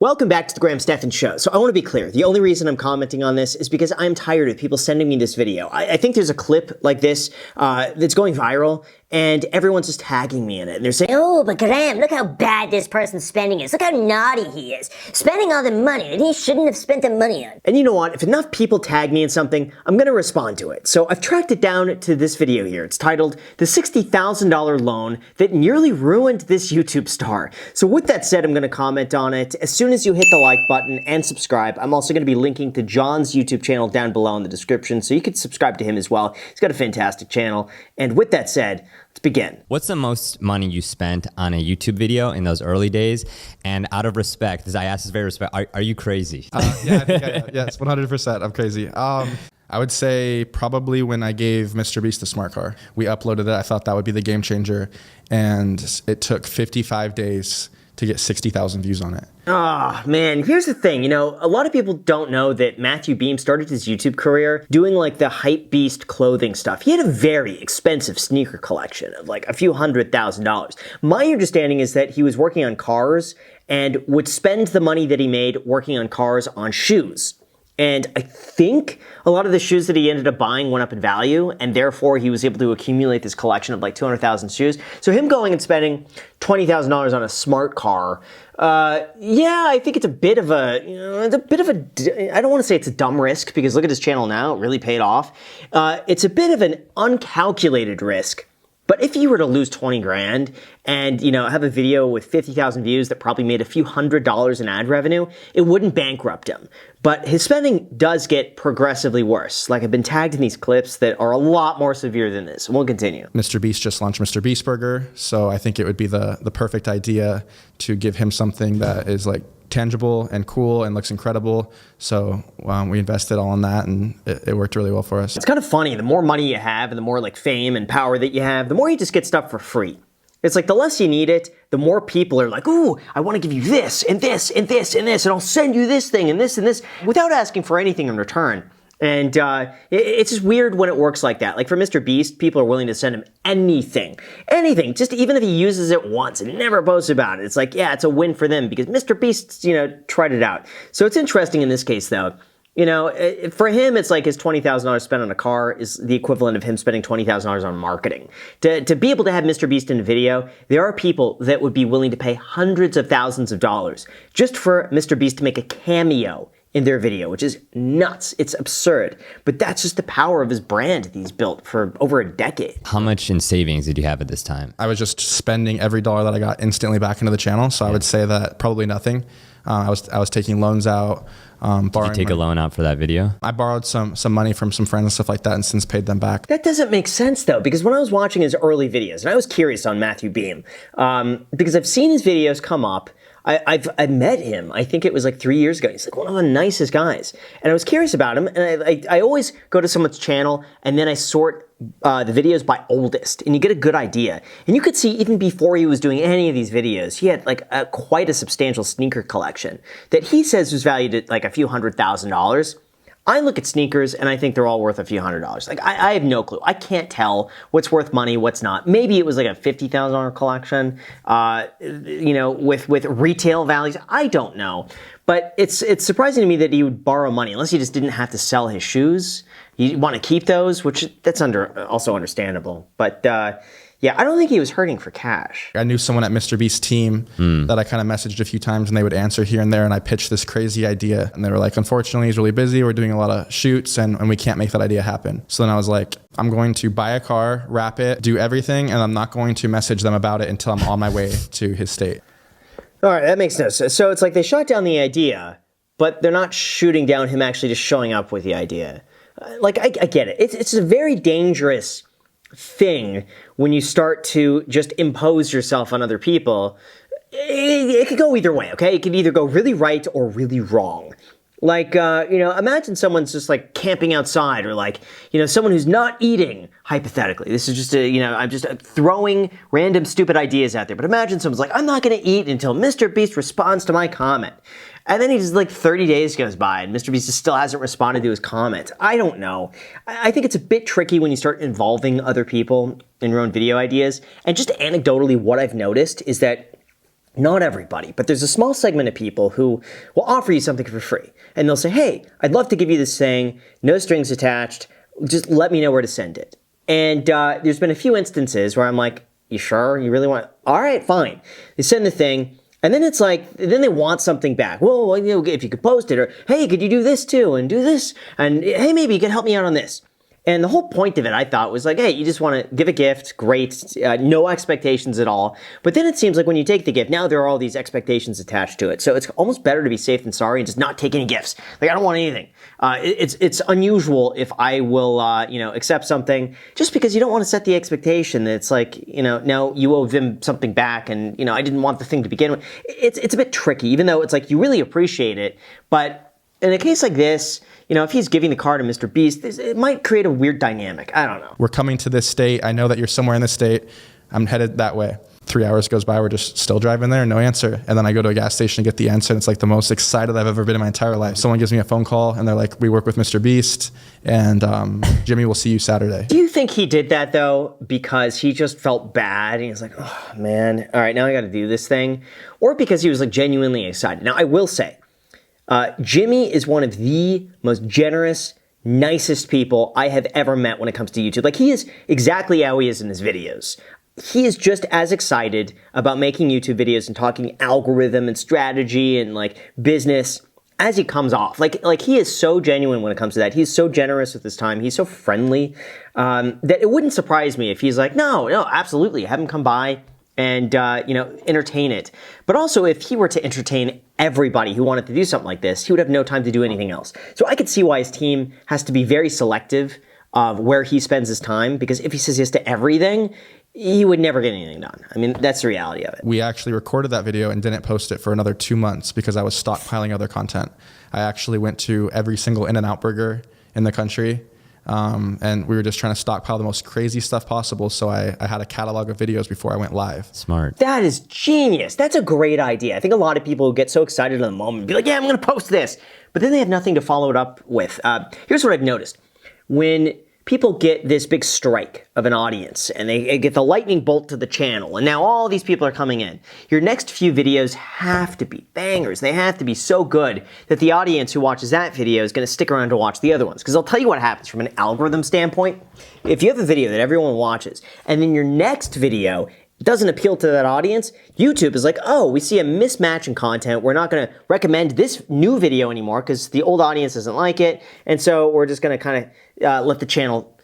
Welcome back to the Graham Stefan Show. So I want to be clear. The only reason I'm commenting on this is because I'm tired of people sending me this video. I think there's a clip like this that's going viral, and everyone's just tagging me in it. And they're saying, "Oh, but Graham, look how bad this person's spending is. Look how naughty he is. Spending all the money that he shouldn't have spent the money on." And you know what? If enough people tag me in something, I'm going to respond to it. So I've tracked it down to this video here. It's titled, "The $60,000 Loan That Nearly Ruined This YouTube Star." So with that said, I'm going to comment on it. As soon as you hit the like button and subscribe, I'm also going to be linking to John's YouTube channel down below in the description, so you can subscribe to him as well. He's got a fantastic channel. And with that said, let's begin. What's the most money you spent on a YouTube video in those early days? And out of respect, as I ask this very respect, are you crazy? Yeah, yes, 100%. I'm crazy. I would say probably when I gave MrBeast a smart car. We uploaded it. I thought that would be the game changer. And it took 55 days to get 60,000 views on it. Oh, man, here's the thing. You know, a lot of people don't know that Matthew Beam started his YouTube career doing like the hypebeast clothing stuff. He had a very expensive sneaker collection of like a few $100,000. My understanding is that he was working on cars and would spend the money that he made working on cars on shoes. And I think a lot of the shoes that he ended up buying went up in value, and therefore he was able to accumulate this collection of like 200,000 shoes. So him going and spending $20,000 on a smart car, yeah, I think it's a bit of a, I don't want to say it's a dumb risk, because look at his channel now, it really paid off. It's a bit of an uncalculated risk. But if you were to lose 20 grand and, have a video with 50,000 views that probably made a few $100s in ad revenue, it wouldn't bankrupt him. But his spending does get progressively worse. Like, I've been tagged in these clips that are a lot more severe than this. We'll continue. MrBeast just launched MrBeast Burger, so I think it would be the perfect idea to give him something that is like tangible and cool and looks incredible. So we invested all in that, and it worked really well for us. It's kind of funny. The more money you have and the more like fame and power that you have, the more you just get stuff for free. It's like the less you need it, the more people are like, "Ooh, I want to give you this and this and this and this, and I'll send you this thing and this," without asking for anything in return. And it's just weird when it works like that. Like for MrBeast, people are willing to send him anything, just even if he uses it once and never posts about it. It's like, yeah, it's a win for them because MrBeast, tried it out. So it's interesting in this case, though. For him, it's like his $20,000 spent on a car is the equivalent of him spending $20,000 on marketing. To be able to have MrBeast in a video, there are people that would be willing to pay hundreds of thousands of dollars just for MrBeast to make a cameo in their video, which is nuts. It's absurd. But that's just the power of his brand that he's built for over a decade. How much in savings did you have at this time? I was just spending every dollar that I got instantly back into the channel. So I would say that probably nothing. I was taking loans out. Did you take a loan out for that video? I borrowed some money from some friends and stuff like that, and since paid them back. That doesn't make sense though, because when I was watching his early videos, and I was curious on Matthew Beam, because I've seen his videos come up. I met him, I think it was like 3 years ago. He's like one of the nicest guys. And I was curious about him, and I always go to someone's channel and then I sort the videos by oldest, and you get a good idea. And you could see even before he was doing any of these videos, he had like quite a substantial sneaker collection that he says was valued at like a few $100,000. I look at sneakers and I think they're all worth a few $100s. Like I have no clue. I can't tell what's worth money, what's not. Maybe it was like a $50,000 collection, with retail values. I don't know. But it's surprising to me that he would borrow money unless he just didn't have to sell his shoes. You want to keep those, which that's also understandable. But yeah, I don't think he was hurting for cash. I knew someone at MrBeast's team that I kind of messaged a few times, and they would answer here and there, and I pitched this crazy idea. And they were like, "Unfortunately, he's really busy. We're doing a lot of shoots, and we can't make that idea happen." So then I was like, I'm going to buy a car, wrap it, do everything, and I'm not going to message them about it until I'm on my way to his state. All right, that makes sense. So it's like they shot down the idea, but they're not shooting down him actually just showing up with the idea. I get it. It's a very dangerous thing when you start to just impose yourself on other people. It could go either way, okay? It could either go really right or really wrong. Like, imagine someone's just like camping outside, or like, someone who's not eating, hypothetically. This is just I'm just throwing random stupid ideas out there. But imagine someone's like, "I'm not going to eat until MrBeast responds to my comment." And then he's like 30 days goes by and MrBeast still hasn't responded to his comment. I don't know. I think it's a bit tricky when you start involving other people in your own video ideas. And just anecdotally, what I've noticed is that Not everybody, but there's a small segment of people who will offer you something for free. And they'll say, hey, I'd love to give you this thing, no strings attached, just let me know where to send it. And there's been a few instances where I'm like, you sure? You really want? All right, fine. They send the thing, and then it's like, then they want something back. Well, you know, if you could post it, or hey, could you do this too, and do this, and hey, maybe you could help me out on this. And the whole point of it, I thought, was like, hey, you just want to give a gift, great, no expectations at all. But then it seems like when you take the gift, now there are all these expectations attached to it. So it's almost better to be safe than sorry and just not take any gifts. Like, I don't want anything. It's unusual if I will, accept something just because you don't want to set the expectation that it's like, now you owe them something back and, I didn't want the thing to begin with. It's a bit tricky, even though it's like you really appreciate it. But in a case like this, if he's giving the car to MrBeast, it might create a weird dynamic. I don't know. We're coming to this state. I know that you're somewhere in this state. I'm headed that way. 3 hours goes by. We're just still driving there. No answer. And then I go to a gas station to get the answer. And it's like the most excited I've ever been in my entire life. Someone gives me a phone call and they're like, we work with MrBeast and Jimmy, we'll see you Saturday. Do you think he did that though because he just felt bad and he was like, oh man, all right, now I got to do this thing? Or because he was like genuinely excited? Now I will say, Jimmy is one of the most generous, nicest people I have ever met when it comes to YouTube. Like, he is exactly how he is in his videos. He is just as excited about making YouTube videos and talking algorithm and strategy and like business as he comes off. Like he is so genuine when it comes to that. He's so generous with his time. He's so friendly that it wouldn't surprise me if he's like, no, absolutely, have him come by and, entertain it. But also, if he were to entertain everybody who wanted to do something like this, he would have no time to do anything else. So I could see why his team has to be very selective of where he spends his time, because if he says yes to everything, he would never get anything done. I mean, that's the reality of it. We actually recorded that video and didn't post it for another 2 months because I was stockpiling other content. I actually went to every single In-N-Out burger in the country. And we were just trying to stockpile the most crazy stuff possible. So I had a catalog of videos before I went live. Smart. That is genius. That's a great idea. I think a lot of people get so excited in the moment, be like, yeah, I'm going to post this. But then they have nothing to follow it up with. Here's what I've noticed. When people get this big strike of an audience and they get the lightning bolt to the channel and now all these people are coming in, your next few videos have to be bangers. They have to be so good that the audience who watches that video is going to stick around to watch the other ones. Because I'll tell you what happens from an algorithm standpoint. If you have a video that everyone watches and then your next video doesn't appeal to that audience, YouTube is like, oh, we see a mismatch in content. We're not going to recommend this new video anymore because the old audience doesn't like it. And so we're just going to kind of let the channel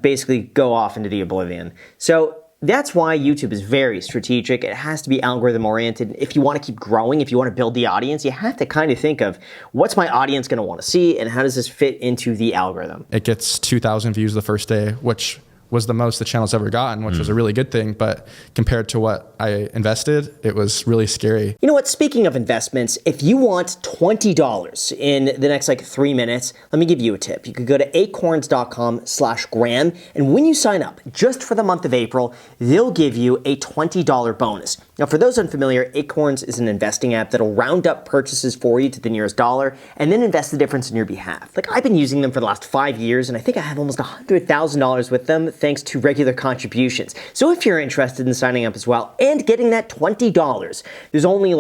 basically go off into the oblivion. So that's why YouTube is very strategic. It has to be algorithm oriented. If you want to keep growing, if you want to build the audience, you have to kind of think of what's my audience going to want to see and how does this fit into the algorithm? It gets 2,000 views the first day, which was the most the channel's ever gotten, which was a really good thing. But compared to what I invested, it was really scary. You know what? Speaking of investments, if you want $20 in the next 3 minutes, let me give you a tip. You could go to acorns.com/Graham. And when you sign up, just for the month of April, they'll give you a $20 bonus. Now, for those unfamiliar, Acorns is an investing app that'll round up purchases for you to the nearest dollar and then invest the difference in your behalf. I've been using them for the last 5 years, and I think I have almost $100,000 with them thanks to regular contributions. So if you're interested in signing up as well and getting that $20, there's only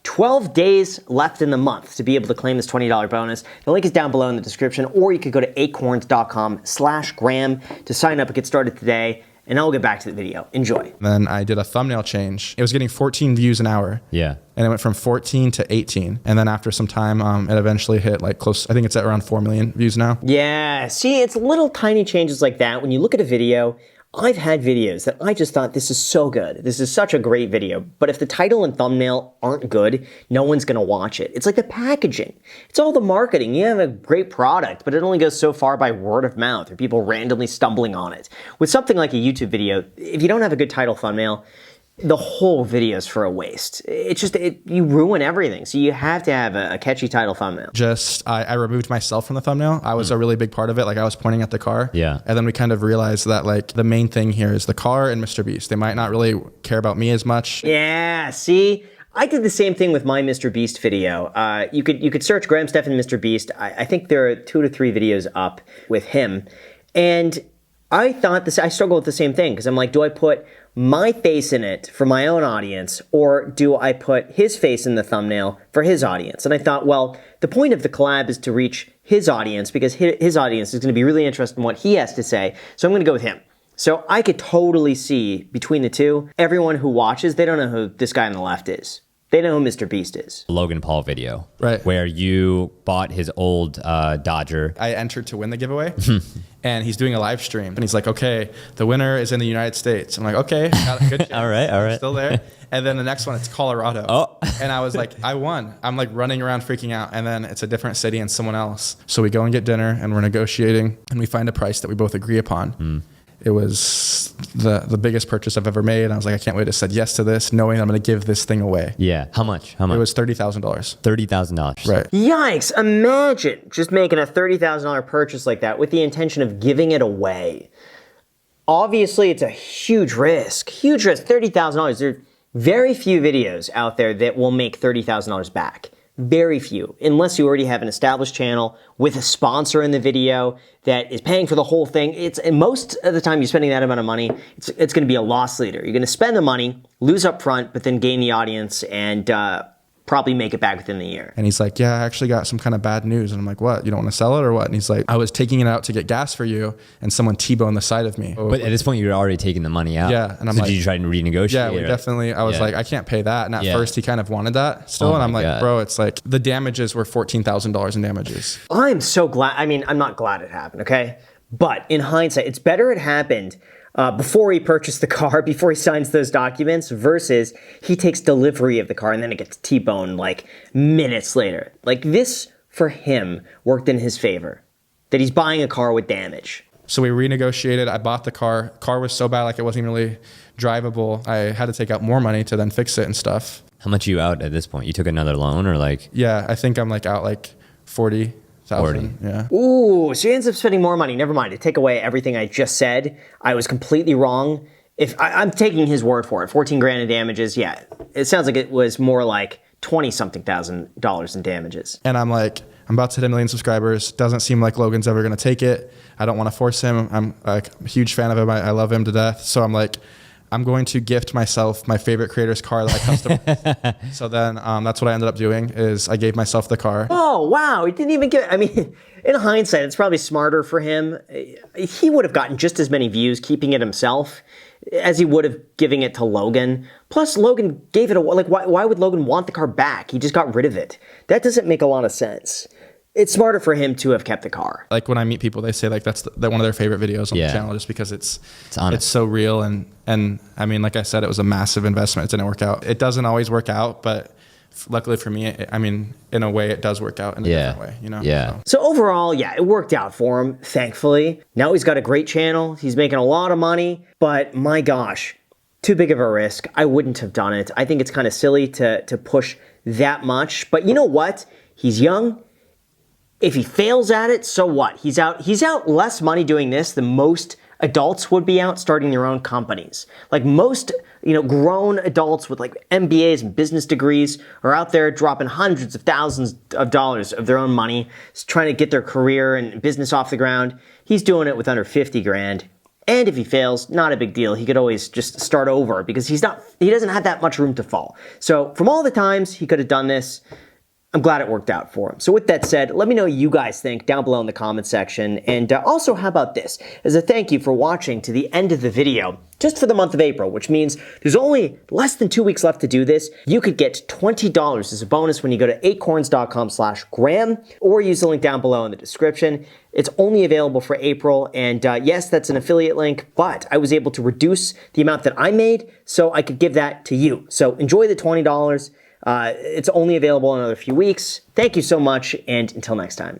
12 days left in the month to be able to claim this $20 bonus. The link is down below in the description, or you could go to acorns.com/Graham to sign up and get started today. And I'll get back to the video. Enjoy. Then I did a thumbnail change. It was getting 14 views an hour. Yeah. And it went from 14 to 18. And then after some time, it eventually hit close, I think it's at around 4 million views now. Yeah, see, it's little tiny changes like that. When you look at a video, I've had videos that I just thought, this is so good. This is such a great video. But if the title and thumbnail aren't good, no one's going to watch it. It's like the packaging. It's all the marketing. You have a great product, but it only goes so far by word of mouth or people randomly stumbling on it. With something like a YouTube video, if you don't have a good title thumbnail, the whole video is for a waste. You ruin everything. So you have to have a catchy title thumbnail. I removed myself from the thumbnail. I was a really big part of it. I was pointing at the car. Yeah. And then we kind of realized that the main thing here is the car and MrBeast. They might not really care about me as much. Yeah, see? I did the same thing with my MrBeast video. You could search Graham Stefan MrBeast. I think there are 2 to 3 videos up with him. And I thought I struggled with the same thing because I'm like, do I put my face in it for my own audience, or do I put his face in the thumbnail for his audience? And I thought, well, the point of the collab is to reach his audience, because his audience is going to be really interested in what he has to say. So I'm going to go with him. So I could totally see between the two, everyone who watches, they don't know who this guy on the left is. They know who MrBeast is. Logan Paul video. Right. Where you bought his old Dodger. I entered to win the giveaway, and he's doing a live stream, and he's like, okay, the winner is in the United States. I'm like, okay, got a good chance. All right. Still there. And then the next one, it's Colorado. Oh. And I was like, I won. I'm like running around freaking out. And then it's a different city and someone else. So we go and get dinner, and we're negotiating, and we find a price that we both agree upon. It was the biggest purchase I've ever made. And I was like, I can't wait to say yes to this, knowing I'm going to give this thing away. Yeah. How much? It was $30,000. $30,000. Right. Yikes, imagine just making a $30,000 purchase like that with the intention of giving it away. Obviously, it's a huge risk. Huge risk, $30,000. There are very few videos out there that will make $30,000 back. Very few, unless you already have an established channel with a sponsor in the video that is paying for the whole thing. And most of the time you're spending that amount of money, it's going to be a loss leader. You're going to spend the money, lose up front, but then gain the audience and probably make it back within the year. And he's like, yeah, I actually got some kind of bad news. And I'm like, what? You don't want to sell it or what? And he's like, I was taking it out to get gas for you, and someone T-boned the side of me. But at this point, you were already taking the money out. Yeah. And I'm so like, did you try to renegotiate? Yeah, we definitely, I was like, I can't pay that. And at first he kind of wanted that still. And I'm like, bro, it's like the damages were $14,000 in damages. I'm so glad. I mean, I'm not glad it happened, okay? But in hindsight, it's better it happened before he purchased the car, before he signs those documents, versus he takes delivery of the car and then it gets T-boned like minutes later. Like this, for him, worked in his favor. That he's buying a car with damage. So we renegotiated. I bought the car. Car was so bad, like it wasn't even really drivable. I had to take out more money to then fix it and stuff. How much are you out at this point? You took another loan or like? Yeah, I think I'm like out like 40,000. Yeah. Ooh, so he ends up spending more money. Never mind. To take away everything I just said, I was completely wrong. If I'm taking his word for it, 14 grand in damages. Yeah, it sounds like it was more like 20-something thousand dollars in damages. And I'm like, I'm about to hit 1 million subscribers. Doesn't seem like Logan's ever going to take it. I don't want to force him. I'm a huge fan of him. I love him to death. So I'm like, I'm going to gift myself my favorite creator's car that I customized. So then that's what I ended up doing is I gave myself the car. Oh, wow. He didn't even get, I mean, in hindsight, it's probably smarter for him. He would have gotten just as many views keeping it himself as he would have giving it to Logan. Plus, Logan gave it away. Like, why would Logan want the car back? He just got rid of it. That doesn't make a lot of sense. It's smarter for him to have kept the car. Like when I meet people, they say like that's one of their favorite videos on the channel just because it's so real. And I mean, like I said, it was a massive investment. It didn't work out. It doesn't always work out, but luckily for me, I mean, in a way it does work out in a different way, you know? Yeah. So overall, yeah, it worked out for him, thankfully. Now he's got a great channel. He's making a lot of money, but my gosh, too big of a risk. I wouldn't have done it. I think it's kind of silly to push that much, but you know what? He's young. If he fails at it, so what? He's out less money doing this than most adults would be out starting their own companies. Like most, grown adults with like MBAs and business degrees are out there dropping hundreds of thousands of dollars of their own money, trying to get their career and business off the ground. He's doing it with under 50 grand. And if he fails, not a big deal. He could always just start over because he doesn't have that much room to fall. So from all the times he could have done this, I'm glad it worked out for him. So with that said, let me know what you guys think down below in the comment section. And also, how about this? As a thank you for watching to the end of the video, just for the month of April, which means there's only less than 2 weeks left to do this, you could get $20 as a bonus when you go to acorns.com/Graham or use the link down below in the description. It's only available for April, and yes, that's an affiliate link, but I was able to reduce the amount that I made so I could give that to you. So enjoy the $20. It's only available in another few weeks. Thank you so much, and until next time.